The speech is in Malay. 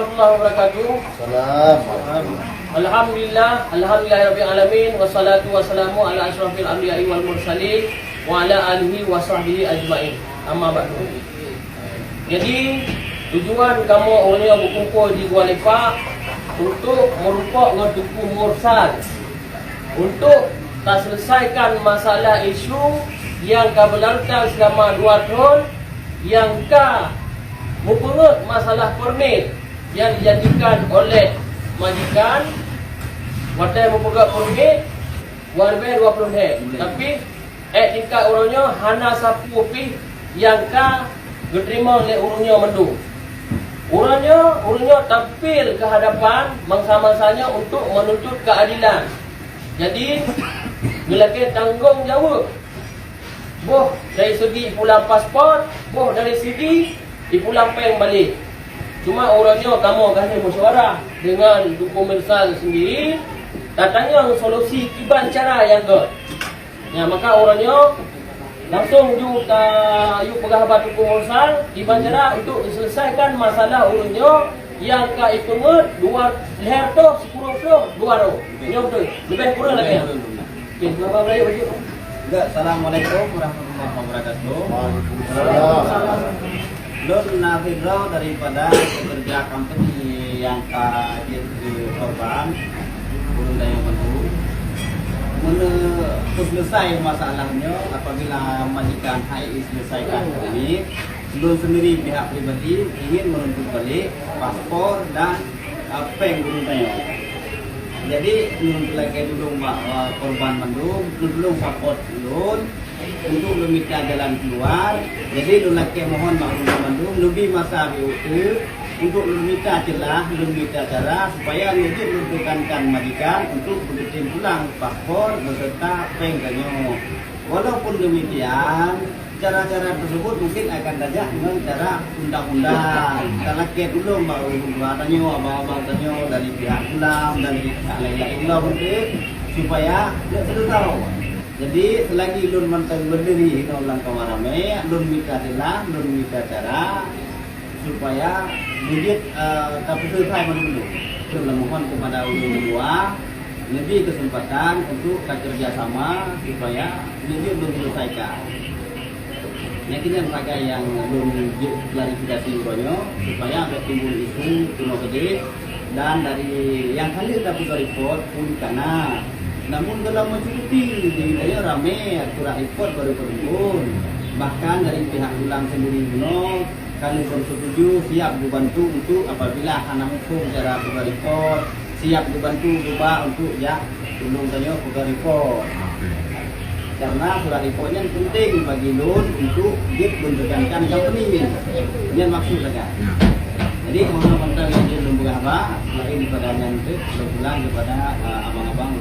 warahmatullahi wabarakatuh. Salam. Alhamdulillahirabbil alamin wassalatu wassalamu ala asyrafil anbiya'i wal mursalin wa ala alihi wa sahbihi ajmain. Amma ba'du. Jadi tujuan kamu orangnya berkumpul di Gua Lepak untuk merupak dengan Tuku Mursal untuk tak selesaikan masalah isu yang kau berlarutan selama 2 tahun yang kau memperut masalah permit yang dijadikan oleh majikan wadah mempegat permit warga 20 hek. Tapi tingkat orangnya hana sapu pi yang kau diterima oleh orangnya mendung. Orangnya tampil ke hadapan mangsa-mangsanya untuk menuntut keadilan. Jadi gelake tanggung jawab. Boh dari segi pulang pasport, boh dari segi pulang peng balik. Cuma orangnya kamu akan mesyuarah dengan Tuku Mursal sendiri. Katanya solusi kiban cara yang ke. Ya maka orangnya langsung yuk pegabat Tuku Mursal kiban cara untuk selesaikan masalah orangnya yang ka ipungut 2 leher tu 10 2 ro. Ini betul. Lebih kurang lagi. Okey, berapa beraya baju? Assalamualaikum warahmatullahi wabarakatuh. Waalaikumsalam. Lun nafirau daripada pekerja company yang jadi korban burung dayung bentuk. Selesai masalahnya apabila majikan HI selesaikan ini, lun sendiri pihak pribadi ingin menuntut balik paspor dan peng burung dayung. Jadi lun lagi dulu korban mendung, belum support lun untuk meminta jalan keluar. Jadi lun lagi mohon maklum mendung lebih masa BOT untuk meminta celah, meminta cara supaya lebih menentukan majikan untuk berkirim pulang paspor beserta peng kanyo. Walaupun demikian, cara-cara tersebut mungkin akan dajak dengan cara undang-undang. Kita lagi dulu tanyo, abang-abang tanyo dari pihak ulam, dari pihak lain-lain untuk supaya dia sudah tahu. Jadi selagi lun mantan berdiri di ulang kawarame, lun minta celah, lun minta cara supaya bibit tapi selesai dulu. Kita mohon kepada ulun dua lebih kesempatan untuk kerjasama supaya bibit belum selesaikan. Yakinnya mereka yang belum klarifikasi uronyo supaya tidak timbul isu kuno gede dan dari yang kali dapat report pun karena namun dalam mencukupi di daerah rame surat report baru terhimpun bahkan dari pihak ulang sendiri kuno kami bersetuju siap dibantu untuk apabila anak hukum cara buka report siap dibantu buka untuk ya tolong tanya buka report. Karena surat reportnya penting bagi loan untuk menjalankan company. Ini maksud saja. Jadi teman-teman yang belum buka apa, selain daripada yang itu, pulang kepada abang-abang